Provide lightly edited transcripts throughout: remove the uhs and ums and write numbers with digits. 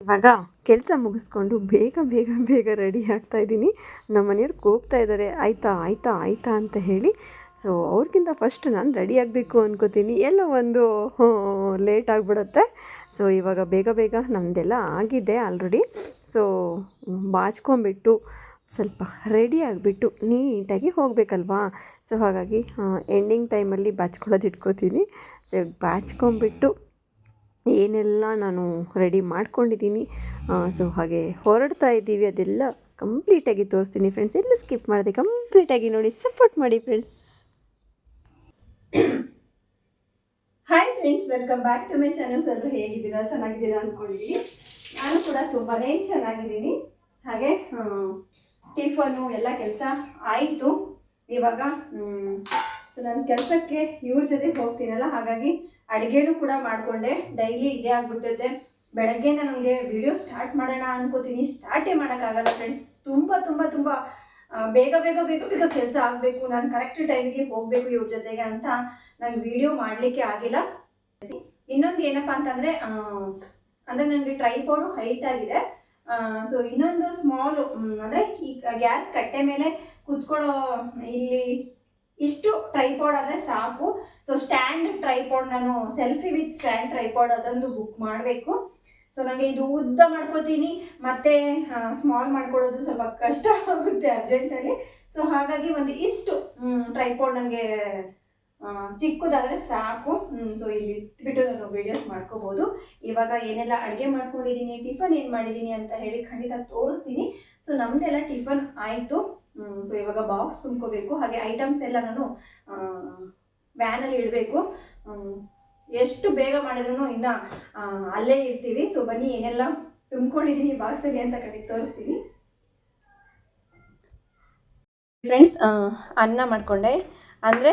ಇವಾಗ ಕೆಲಸ ಮುಗಿಸ್ಕೊಂಡು ಬೇಗ ಬೇಗ ಬೇಗ ರೆಡಿ ಆಗ್ತಾ ಇದ್ದೀನಿ. ನಮ್ಮ ಮನೆಯವ್ರು ಕೂಗ್ತಾ ಇದ್ದಾರೆ, ಆಯಿತಾ ಆಯಿತಾ ಆಯಿತಾ ಅಂತ ಹೇಳಿ. ಸೊ ಅವ್ರಿಗಿಂತ ಫಸ್ಟ್ ನಾನು ರೆಡಿ ಆಗಬೇಕು ಅಂದ್ಕೋತೀನಿ, ಎಲ್ಲ ಒಂದು ಲೇಟ್ ಆಗಿಬಿಡುತ್ತೆ. ಸೊ ಇವಾಗ ಬೇಗ ಬೇಗ ನಮ್ಮದೆಲ್ಲ ಆಗಿದೆ ಆಲ್ರೆಡಿ. ಸೊ ಬಾಚ್ಕೊಂಬಿಟ್ಟು ಸ್ವಲ್ಪ ರೆಡಿ ಆಗಿಬಿಟ್ಟು ನೀಟಾಗಿ ಹೋಗಬೇಕಲ್ವಾ. ಸೊ ಹಾಗಾಗಿ ಎಂಡಿಂಗ್ ಟೈಮಲ್ಲಿ ಬಾಚ್ಕೊಳ್ಳೋದು ಇಟ್ಕೋತೀನಿ. ಸೊ ಬಾಚ್ಕೊಂಬಿಟ್ಟು ಏನೆಲ್ಲ ನಾನು ರೆಡಿ ಮಾಡ್ಕೊಂಡಿದ್ದೀನಿ, ಸೊ ಹಾಗೆ ಹೊರಡ್ತಾ ಇದ್ದೀವಿ, ಅದೆಲ್ಲ ಕಂಪ್ಲೀಟಾಗಿ ತೋರಿಸ್ತೀನಿ ಫ್ರೆಂಡ್ಸ್. ಎಲ್ಲ ಸ್ಕಿಪ್ ಮಾಡಿದೆ, ಕಂಪ್ಲೀಟಾಗಿ ನೋಡಿ, ಸಪೋರ್ಟ್ ಮಾಡಿ friends. Hi friends, welcome back to my channels. ಎಲ್ಲರೂ ಹೇಗಿದ್ದೀರಾ? ಚೆನ್ನಾಗಿದ್ದೀರಾ ಅಂದ್ಕೊಂಡಿದ್ದೀನಿ. ನಾನು ಕೂಡ ತುಂಬಾ ಚೆನ್ನಾಗಿದ್ದೀನಿ. ಹಾಗೆ ಟಿಫನು ಎಲ್ಲ ಕೆಲಸ ಆಯಿತು. ಇವಾಗ ಸೊ ನಾನು ಕೆಲಸಕ್ಕೆ ಇವ್ರ ಜೊತೆ ಹೋಗ್ತೀನಲ್ಲ, ಹಾಗಾಗಿ ಅಡುಗೆನೂ ಕೂಡ ಮಾಡಿಕೊಂಡೆ. ಡೈಲಿ ಇದೇ ಆಗಿಬಿಟ್ಟಿದೆ. ಬೆಳಗ್ಗೆಯಿಂದ ನನಗೆ ವಿಡಿಯೋ ಸ್ಟಾರ್ಟ್ ಮಾಡೋಣ ಅನ್ಕೋತೀನಿ, ಸ್ಟಾರ್ಟೇ ಮಾಡೋಕ್ಕಾಗಲ್ಲ ಫ್ರೆಂಡ್ಸ್. ತುಂಬ ತುಂಬ ತುಂಬ ಬೇಗ ಬೇಗ ಬೇಗ ಬೇಗ ಕೆಲಸ ಆಗಬೇಕು, ನಾನು ಕರೆಕ್ಟ್ ಟೈಮಿಗೆ ಹೋಗಬೇಕು ಇವ್ರ ಜೊತೆಗೆ ಅಂತ ನಾನು ವಿಡಿಯೋ ಮಾಡಲಿಕ್ಕೆ ಆಗಿಲ್ಲ. ಇನ್ನೊಂದು ಏನಪ್ಪ ಅಂತಂದರೆ, ಅಂದರೆ ನನಗೆ ಟ್ರೈಪಾಡು ಹೈಟ್ ಆಗಿದೆ. ಸೊ ಇನ್ನೊಂದು ಸ್ಮಾಲು, ಅಂದರೆ ಈ ಗ್ಯಾಸ್ ಕಟ್ಟೆ ಮೇಲೆ ಕುತ್ಕೊಳ್ಳೋ ಇಲ್ಲಿ ಇಷ್ಟು ಟ್ರೈಪಾಡ್ ಆದರೆ ಸಾಕು. ಸೊ ಸ್ಟ್ಯಾಂಡ್ ಟ್ರೈಪಾಡ್, ನಾನು ಸೆಲ್ಫಿ ವಿತ್ ಸ್ಟ್ಯಾಂಡ್ ಟ್ರೈಪಾಡ್ ಅದೊಂದು ಬುಕ್ ಮಾಡಬೇಕು. ಸೊ ನನಗೆ ಇದು ಉದ್ದ ಮಾಡ್ಕೋತೀನಿ, ಮತ್ತು ಸ್ಮಾಲ್ ಮಾಡ್ಕೊಳ್ಳೋದು ಸ್ವಲ್ಪ ಕಷ್ಟ ಆಗುತ್ತೆ ಅರ್ಜೆಂಟಲ್ಲಿ. ಸೊ ಹಾಗಾಗಿ ಒಂದು ಇಷ್ಟು ಟ್ರೈಪಾಡ್ ನನಗೆ ಚಿಕ್ಕದಾದರೆ ಸಾಕು. ಸೊ ಇಲ್ಲಿ ಇಟ್ಬಿಟ್ಟು ನಾನು ವೀಡಿಯೋಸ್ ಮಾಡ್ಕೋಬೋದು. ಇವಾಗ ಏನೆಲ್ಲ ಅಡುಗೆ ಮಾಡ್ಕೊಂಡಿದ್ದೀನಿ, ಟಿಫನ್ ಏನು ಮಾಡಿದ್ದೀನಿ ಅಂತ ಹೇಳಿ ಖಂಡಿತ ತೋರಿಸ್ತೀನಿ. ಸೊ ನಮ್ಮದೆಲ್ಲ ಟಿಫನ್ ಆಯಿತು. ಸೊ ಇವಾಗ ಬಾಕ್ಸ್ ತುಂಬ್ಕೋಬೇಕು. ಹಾಗೆ ಐಟಮ್ಸ್ ಎಲ್ಲ ನಾನು ವ್ಯಾನಲ್ಲಿ ಇಡಬೇಕು. ಎಷ್ಟು ಬೇಗ ಮಾಡಿದ್ರು ಇನ್ನು ಅಲ್ಲೇ ಇರ್ತೀವಿ. ಸೊ ಬನ್ನಿ ಏನೆಲ್ಲ ತುಂಬ್ಕೊಂಡಿದ್ದೀನಿ ಬಾಕ್ಸಲ್ಲಿ ಅಂತ ಖಂಡಿತ ತೋರಿಸ್ತೀನಿ ಫ್ರೆಂಡ್ಸ್. ಅನ್ನ ಮಾಡಿಕೊಂಡೆ, ಅಂದರೆ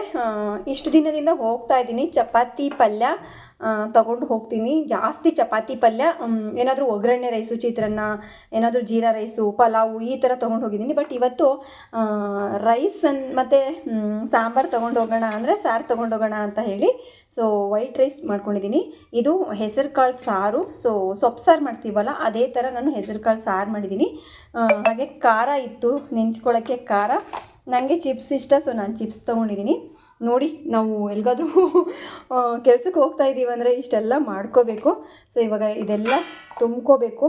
ಇಷ್ಟು ದಿನದಿಂದ ಹೋಗ್ತಾ ಇದ್ದೀನಿ ಚಪಾತಿ ಪಲ್ಯ ತಗೊಂಡು ಹೋಗ್ತೀನಿ. ಜಾಸ್ತಿ ಚಪಾತಿ ಪಲ್ಯ, ಏನಾದರೂ ಒಗ್ಗರಣೆ ರೈಸು, ಚಿತ್ರಾನ್ನ, ಏನಾದರೂ ಜೀರಾ ರೈಸು, ಪಲಾವು ಈ ಥರ ತೊಗೊಂಡು ಹೋಗಿದ್ದೀನಿ. ಬಟ್ ಇವತ್ತು ರೈಸ್ ಮತ್ತು ಸಾಂಬಾರು ತೊಗೊಂಡು ಹೋಗೋಣ, ಅಂದರೆ ಸಾರು ತೊಗೊಂಡು ಹೋಗೋಣ ಅಂತ ಹೇಳಿ ಸೊ ವೈಟ್ ರೈಸ್ ಮಾಡ್ಕೊಂಡಿದ್ದೀನಿ. ಇದು ಹೆಸರು ಕಾಳು ಸಾರು. ಸೊ ಸೊಪ್ಪು ಸಾರು ಮಾಡ್ತೀವಲ್ಲ, ಅದೇ ಥರ ನಾನು ಹೆಸರು ಕಾಳು ಸಾರು ಮಾಡಿದ್ದೀನಿ. ಹಾಗೆ ಖಾರ ಇತ್ತು, ನೆಂಚ್ಕೊಳ್ಳೋಕ್ಕೆ ಖಾರ. ನನಗೆ ಚಿಪ್ಸ್ ಇಷ್ಟ, ಸೊ ನಾನು ಚಿಪ್ಸ್ ತೊಗೊಂಡಿದ್ದೀನಿ. ನೋಡಿ, ನಾವು ಎಲ್ಲಿಗಾದ್ರೂ ಕೆಲ್ಸಕ್ಕೆ ಹೋಗ್ತಾ ಇದ್ದೀವಿ ಅಂದರೆ ಇಷ್ಟೆಲ್ಲ ಮಾಡ್ಕೋಬೇಕು. ಸೊ ಇವಾಗ ಇದೆಲ್ಲ ತುಂಬ್ಕೋಬೇಕು.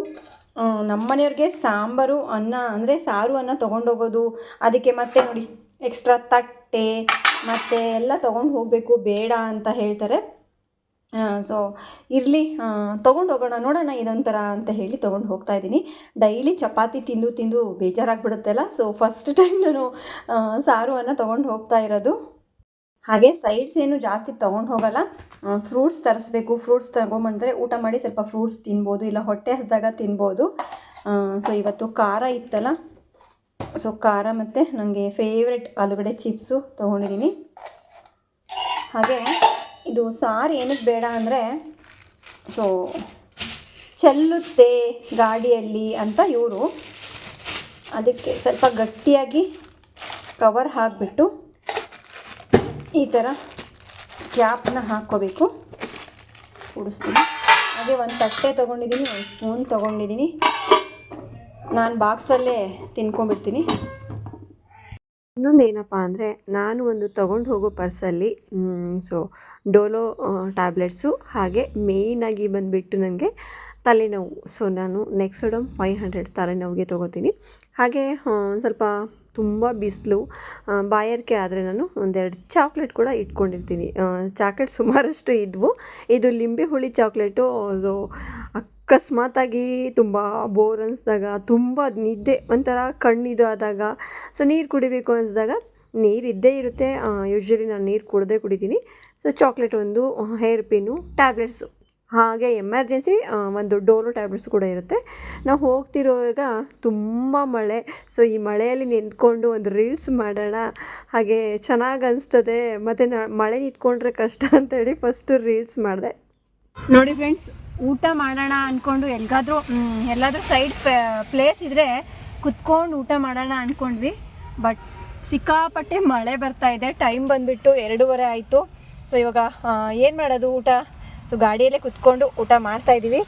ನಮ್ಮ ಮನೆಯವ್ರಿಗೆ ಸಾಂಬಾರು ಅನ್ನ, ಅಂದರೆ ಸಾರು ಅನ್ನ ತೊಗೊಂಡೋಗೋದು, ಅದಕ್ಕೆ ಮತ್ತೆ ನೋಡಿ ಎಕ್ಸ್ಟ್ರಾ ತಟ್ಟೆ ಮತ್ತು ಎಲ್ಲ ತೊಗೊಂಡು ಹೋಗಬೇಕು, ಬೇಡ ಅಂತ ಹೇಳ್ತಾರೆ. ಸೊ ಇರಲಿ, ತೊಗೊಂಡು ಹೋಗೋಣ, ನೋಡೋಣ ಇದೊಂಥರ ಅಂತ ಹೇಳಿ ತೊಗೊಂಡು ಹೋಗ್ತಾ ಇದ್ದೀನಿ. ಡೈಲಿ ಚಪಾತಿ ತಿಂದು ತಿಂದು ಬೇಜಾರಾಗಿಬಿಡುತ್ತಲ್ಲ. ಸೊ ಫಸ್ಟ್ ಟೈಮ್ ನಾನು ಸಾರು ಅನ್ನ ತೊಗೊಂಡು ಹೋಗ್ತಾ ಇರೋದು. ಹಾಗೆ ಸೈಡ್ಸ್ ಏನು ಜಾಸ್ತಿ ತೊಗೊಂಡು ಹೋಗಲ್ಲ, ಫ್ರೂಟ್ಸ್ ತರಿಸ್ಬೇಕು. ಫ್ರೂಟ್ಸ್ ತೊಗೊಂಬಂದರೆ ಊಟ ಮಾಡಿ ಸ್ವಲ್ಪ ಫ್ರೂಟ್ಸ್ ತಿನ್ಬೋದು, ಇಲ್ಲ ಹೊಟ್ಟೆ ಹಸಿದಾಗ ತಿನ್ಬೋದು. ಸೊ ಇವತ್ತು ಖಾರ ಇತ್ತಲ್ಲ, ಸೊ ಖಾರ ಮತ್ತು ನನಗೆ ಫೇವ್ರೆಟ್ ಆಲೂಗಡ್ಡೆ ಚಿಪ್ಸು ತೊಗೊಂಡಿದ್ದೀನಿ. ಹಾಗೆ ಇದು ಸಾರು ಏನಕ್ಕೆ ಬೇಡ ಅಂದರೆ, ಸೊ ಚೆಲ್ಲುತ್ತೆ ಗಾಡಿಯಲ್ಲಿ ಅಂತ ಇವರು, ಅದಕ್ಕೆ ಸ್ವಲ್ಪ ಗಟ್ಟಿಯಾಗಿ ಕವರ್ ಹಾಕಿಬಿಟ್ಟು ಈ ಥರ ಕ್ಯಾಪ್ನ ಹಾಕ್ಕೋಬೇಕು. ಕೂಡಿಸ್ತೀನಿ. ಹಾಗೆ ಒಂದು ತಟ್ಟೆ ತೊಗೊಂಡಿದ್ದೀನಿ, ಒಂದು ಸ್ಪೂನ್ ತೊಗೊಂಡಿದ್ದೀನಿ. ನಾನು ಬಾಕ್ಸಲ್ಲೇ ತಿನ್ಕೊಂಬಿಡ್ತೀನಿ. ಇನ್ನೊಂದು ಏನಪ್ಪ ಅಂದರೆ, ನಾನು ಒಂದು ತೊಗೊಂಡು ಹೋಗೋ ಪರ್ಸಲ್ಲಿ ಸೊ ಡೋಲೋ ಟ್ಯಾಬ್ಲೆಟ್ಸು, ಹಾಗೆ ಮೇಯ್ನಾಗಿ ಬಂದುಬಿಟ್ಟು ನನಗೆ ತಲೆನೋವು. ಸೊ ನಾನು ನೆಕ್ಸೋಡಮ್ 500 ತಲೆನೋವಿಗೆ ತೊಗೋತೀನಿ. ಹಾಗೆ ಸ್ವಲ್ಪ ತುಂಬ ಬಿಸಿಲು, ಬಾಯಾರಿಕೆ ಆದರೆ ನಾನು ಒಂದೆರಡು ಚಾಕ್ಲೇಟ್ ಕೂಡ ಇಟ್ಕೊಂಡಿರ್ತೀನಿ. ಚಾಕ್ಲೇಟ್ ಸುಮಾರಷ್ಟು ಇದ್ವು. ಇದು ಲಿಂಬೆ ಹುಳಿ ಚಾಕ್ಲೇಟು. ಸೊ ಅಕಸ್ಮಾತಾಗಿ ತುಂಬ ಬೋರ್ ಅನಿಸ್ದಾಗ, ತುಂಬ ನಿದ್ದೆ ಒಂಥರ ಕಣ್ಣಿದು ಆದಾಗ, ಸೊ ನೀರು ಕುಡಿಬೇಕು ಅನಿಸಿದಾಗ, ನೀರು ಇದ್ದೇ ಇರುತ್ತೆ. ಯೂಶ್ವಲಿ ನಾನು ನೀರು ಕುಡಿತೀನಿ. ಸೊ ಚಾಕ್ಲೇಟ್ ಒಂದು, ಹೇರ್ ಪಿನ್ನು, ಟ್ಯಾಬ್ಲೆಟ್ಸು, ಹಾಗೆ ಎಮರ್ಜೆನ್ಸಿ ಒಂದು ಡೋಲೋ ಟ್ಯಾಬ್ಲೆಟ್ಸ್ ಕೂಡ ಇರುತ್ತೆ. ನಾವು ಹೋಗ್ತಿರುವಾಗ ತುಂಬ ಮಳೆ. ಸೊ ಈ ಮಳೆಯಲ್ಲಿ ನಿಂತ್ಕೊಂಡು ಒಂದು ರೀಲ್ಸ್ ಮಾಡೋಣ, ಹಾಗೆ ಚೆನ್ನಾಗಿ ಅನಿಸ್ತದೆ. ಮತ್ತು ಮಳೆ ನಿಂತ್ಕೊಂಡ್ರೆ ಕಷ್ಟ ಅಂತೇಳಿ ಫಸ್ಟು ರೀಲ್ಸ್ ಮಾಡಿದೆ. ನೋಡಿ ಫ್ರೆಂಡ್ಸ್, ಊಟ ಮಾಡೋಣ ಅಂದ್ಕೊಂಡು ಎಲ್ಲಾದರೂ ಸೈಡ್ ಪ್ಲೇಸ್ ಇದ್ದರೆ ಕುತ್ಕೊಂಡು ಊಟ ಮಾಡೋಣ ಅಂದ್ಕೊಂಡ್ವಿ. ಬಟ್ ಸಿಕ್ಕಾಪಟ್ಟೆ ಮಳೆ ಬರ್ತಾ ಇದೆ. ಟೈಮ್ ಬಂದುಬಿಟ್ಟು 2:30 ಆಯಿತು. ಸೊ ಇವಾಗ ಏನು ಮಾಡೋದು ಊಟ? ಸೊ ಗಾಡಿಯಲ್ಲೇ ಕುತ್ಕೊಂಡು ಊಟ ಮಾಡ್ತಾಯಿದ್ದೀವಿ.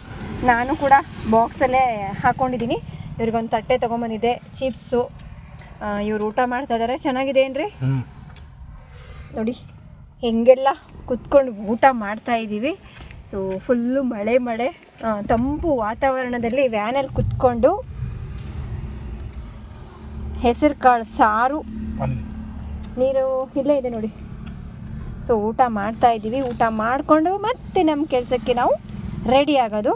ನಾನು ಕೂಡ ಬಾಕ್ಸಲ್ಲೇ ಹಾಕ್ಕೊಂಡಿದ್ದೀನಿ. ಇವ್ರಿಗೊಂದು ತಟ್ಟೆ ತೊಗೊಂಬಂದಿದ್ದೆ, ಚಿಪ್ಸು. ಇವ್ರು ಊಟ ಮಾಡ್ತಾ ಇದ್ದಾರೆ. ಚೆನ್ನಾಗಿದೆ ಏನ್ರಿ? ನೋಡಿ ಹೆಂಗೆಲ್ಲ ಕುತ್ಕೊಂಡು ಊಟ ಮಾಡ್ತಾ ಇದ್ದೀವಿ. ಸೊ ಫುಲ್ಲು ಮಳೆ ತಂಪು ವಾತಾವರಣದಲ್ಲಿ ವ್ಯಾನಲ್ಲಿ ಕುತ್ಕೊಂಡು ಹೆಸರು ಕಾಳು ಸಾರು, ನೀರು ಇಲ್ಲೇ ಇದೆ ನೋಡಿ. ಸೊ ಊಟ ಮಾಡ್ತಾ ಇದ್ದೀವಿ. ಊಟ ಮಾಡಿಕೊಂಡು ಮತ್ತೆ ನಮ್ಮ ಕೆಲಸಕ್ಕೆ ನಾವು ರೆಡಿ ಆಗೋದು.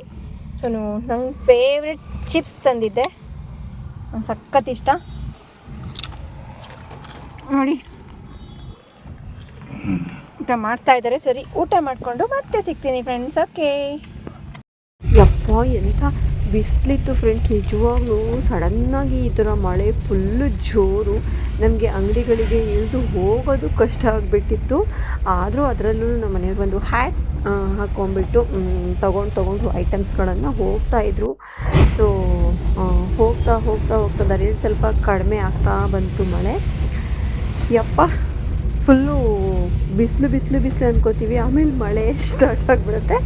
ಸೊ ನಂಗೆ ಫೇವ್ರೆಟ್ ಚಿಪ್ಸ್ ತಂದಿದ್ದೆ, ಸಖತ್ ಇಷ್ಟ ನೋಡಿ. ಊಟ ಮಾಡ್ತಾ ಇದ್ದಾರೆ. ಸರಿ, ಊಟ ಮಾಡಿಕೊಂಡು ಮತ್ತೆ ಸಿಗ್ತೀನಿ ಫ್ರೆಂಡ್ಸ್. ಓಕೆ. ಯಪ್ಪ ಎಂಥ ಬಿಸಿಲಿತ್ತು ಫ್ರೆಂಡ್ಸ್. ನಿಜವಾಗ್ಲೂ ಸಡನ್ನಾಗಿ ಈ ಥರ ಮಳೆ ಫುಲ್ಲು ಜೋರು. ನಮಗೆ ಅಂಗಡಿಗಳಿಗೆ ಇಳಿದು ಹೋಗೋದು ಕಷ್ಟ ಆಗಿಬಿಟ್ಟಿತ್ತು. ಆದರೂ ಅದರಲ್ಲೂ ನಮ್ಮ ಮನೆಯವ್ರು ಒಂದು ಹ್ಯಾಟ್ ಹಾಕ್ಕೊಂಬಿಟ್ಟು ತೊಗೊಂಡು ಐಟಮ್ಸ್ಗಳನ್ನು ಹೋಗ್ತಾಯಿದ್ರು. ಸೊ ಹೋಗ್ತಾ ದಾರಿಯಲ್ಲಿ ಸ್ವಲ್ಪ ಕಡಿಮೆ ಆಗ್ತಾ ಬಂತು ಮಳೆ. ಯಪ್ಪ ಫುಲ್ಲು ಬಿಸಿಲು ಅಂದ್ಕೋತೀವಿ, ಆಮೇಲೆ ಮಳೆ ಸ್ಟಾರ್ಟ್ ಆಗಿಬಿಡುತ್ತೆ.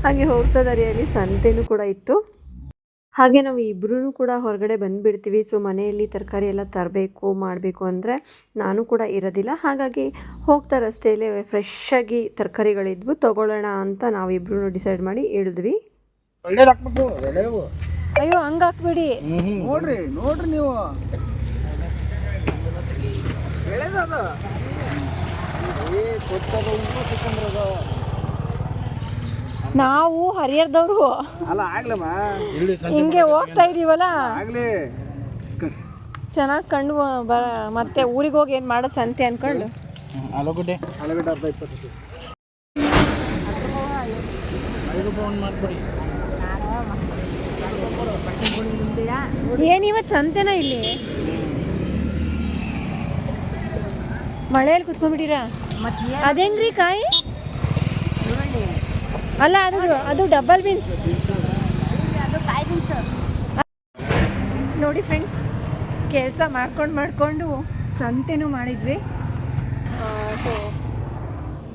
ಹಾಗೆ ಹೋಗ್ತಾ ದಾರಿಯಲ್ಲಿ ಸಂತೆನೂ ಕೂಡ ಇತ್ತು. ಹಾಗೆ ನಾವು ಇಬ್ಬರೂ ಕೂಡ ಹೊರಗಡೆ ಬಂದುಬಿಡ್ತೀವಿ. ಸೊ ಮನೆಯಲ್ಲಿ ತರಕಾರಿ ಎಲ್ಲ ತರಬೇಕು ಮಾಡಬೇಕು ಅಂದರೆ ನಾನು ಕೂಡ ಇರೋದಿಲ್ಲ. ಹಾಗಾಗಿ ಹೋಗ್ತಾ ರಸ್ತೆಯಲ್ಲೇ ಫ್ರೆಶ್ಶಾಗಿ ತರಕಾರಿಗಳಿದ್ವು, ತೊಗೊಳ್ಳೋಣ ಅಂತ ನಾವಿಬ್ಬರೂ ಡಿಸೈಡ್ ಮಾಡಿ ಇಳಿದ್ವಿ. ಅಯ್ಯೋ ಹಂಗೆ ಹಾಕ್ಬೇಡಿ, ನೋಡ್ರಿ ನೀವು ನಾವು ಹರಿಹರದವರು ಹಿಂಗೆ ಹೋಗ್ತಾ ಇದೀವಲ್ಲ, ಚೆನ್ನಾಗಿ ಕಂಡು ಮತ್ತೆ ಊರಿಗೆ ಹೋಗಿ ಏನು ಮಾಡೋದು ಸಂತೆ ಅನ್ಕೊಂಡು. ಆಲೂಗಡ್ಡೆ ಅರ್ಧ 20 ಏನಿವತ್ತು ಸಂತೆನ ಇಲ್ಲಿ? ಮಳೆಯಲ್ಲಿ ಕುತ್ಕೊಂಡ್ಬಿಟ್ಟಿರಾ? ಅದೇಂಗ್ರಿ ಕಾಯಿ? ಅಲ್ಲ ಅದು ಡಬಲ್ ಬೀನ್ಸ್ ನೋಡಿ ಫ್ರೆಂಡ್ಸ್. ಕೆಲಸ ಮಾಡ್ಕೊಂಡು ಸಂತೆನೂ ಮಾಡಿದ್ವಿ. ಸೊ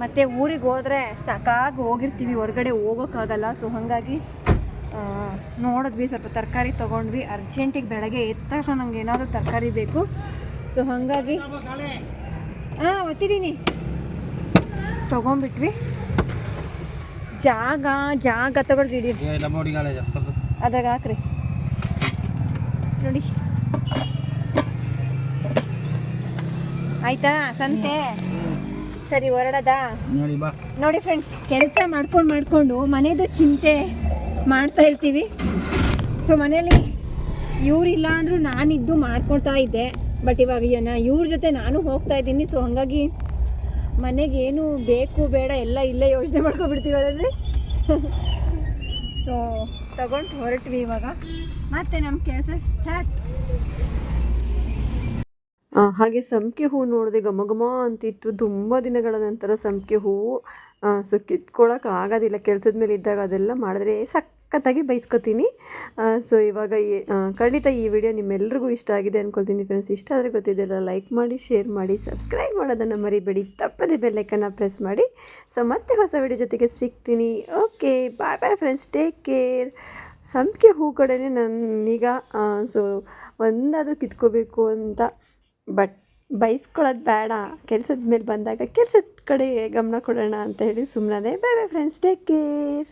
ಮತ್ತು ಊರಿಗೆ ಹೋದರೆ ಸಾಕಾಗಿ ಹೋಗಿರ್ತೀವಿ, ಹೊರಗಡೆ ಹೋಗೋಕ್ಕಾಗಲ್ಲ. ಸೊ ಹಾಗಾಗಿ ನೋಡಿದ್ವಿ, ಸ್ವಲ್ಪ ತರಕಾರಿ ತೊಗೊಂಡ್ವಿ. ಅರ್ಜೆಂಟಿಗೆ ಬೆಳಗ್ಗೆ ಎದ್ದ ತಕ್ಷಣ ನಂಗೆ ಏನಾದರೂ ತರಕಾರಿ ಬೇಕು. ಸೊ ಹಾಗಾಗಿ ಒತ್ತಿದ್ದೀನಿ, ತೊಗೊಂಡ್ಬಿಟ್ವಿ. ಜಾಗ ತಗೊಳ್ರಿ, ಅದ್ರಾಗ ಹಾಕ್ರಿ ನೋಡಿ. ಆಯ್ತಾ ಸಂತೆ? ಸರಿ ಹೊರಡದ ನೋಡಿ ಫ್ರೆಂಡ್ಸ್. ಕೆಲಸ ಮಾಡ್ಕೊಂಡು ಮನೆದು ಚಿಂತೆ ಮಾಡ್ತಾ ಇರ್ತೀವಿ. ಸೊ ಮನೇಲಿ ಇವರಿಲ್ಲ ಅಂದರೂ ನಾನಿದ್ದು ಮಾಡ್ಕೊಳ್ತಾ ಇದ್ದೆ. ಬಟ್ ಇವಾಗ ಇವ್ರ ಜೊತೆ ನಾನು ಹೋಗ್ತಾ ಇದ್ದೀನಿ. ಸೊ ಹಾಗಾಗಿ ಮನೆಗೆ ಏನು ಬೇಕು ಬೇಡ ಎಲ್ಲ ಇಲ್ಲೇ ಯೋಚನೆ ಮಾಡ್ಕೊಬಿಡ್ತೀವಿ ಅದರಲ್ಲಿ. ಸೊ ತಗೊಂಡು ಹೊರಟ್ವಿ. ಇವಾಗ ಮತ್ತೆ ನಮ್ಮ ಕೆಲಸ ಸ್ಟಾರ್ಟ್. ಹಾಗೆ ಸಂಪಿಗೆ ಹೂವು ನೋಡಿದೆ, ಘಮ ಅಂತಿತ್ತು. ತುಂಬ ದಿನಗಳ ನಂತರ ಸಂಪಿಗೆ ಹೂವು. ಸೊ ಕಿತ್ಕೊಳ್ಳೋಕೆ ಆಗೋದಿಲ್ಲ, ಕೆಲಸದ ಮೇಲೆ ಇದ್ದಾಗ ಅದೆಲ್ಲ ಮಾಡಿದ್ರೆ ಸಖತ್ತಾಗಿ ಬೈಸ್ಕೊತೀನಿ. ಸೊ ಇವಾಗ ಖಂಡಿತ ಈ ವಿಡಿಯೋ ನಿಮ್ಮೆಲ್ರಿಗೂ ಇಷ್ಟ ಆಗಿದೆ ಅಂದ್ಕೊಳ್ತೀನಿ ಫ್ರೆಂಡ್ಸ್. ಇಷ್ಟ ಆದರೆ ಗೊತ್ತಿದೆಯಲ್ಲ, ಲೈಕ್ ಮಾಡಿ, ಶೇರ್ ಮಾಡಿ, ಸಬ್ಸ್ಕ್ರೈಬ್ ಮಾಡೋದನ್ನು ಮರಿಬೇಡಿ. ತಪ್ಪದೆ ಬೆಲ್ಲೈಕನ್ನ ಪ್ರೆಸ್ ಮಾಡಿ. ಸೊ ಮತ್ತೆ ಹೊಸ ವಿಡಿಯೋ ಜೊತೆಗೆ ಸಿಗ್ತೀನಿ. Okay, bye friends, take care. ಸಂಪಿಗೆ ಹೂ ಕಡೆನೇ ನಾನೀಗ ಸೊ ಒಂದಾದರೂ ಕಿತ್ಕೋಬೇಕು ಅಂತ, ಬಟ್ ಬೈಸ್ಕೊಳ್ಳೋದು ಬೇಡ, ಕೆಲಸದ ಮೇಲೆ ಬಂದಾಗ ಕೆಲಸದ ಕಡೆ ಗಮನ ಕೊಡೋಣ ಅಂತ ಹೇಳಿ ಸುಮ್ಮನೆ. Bye friends, take care.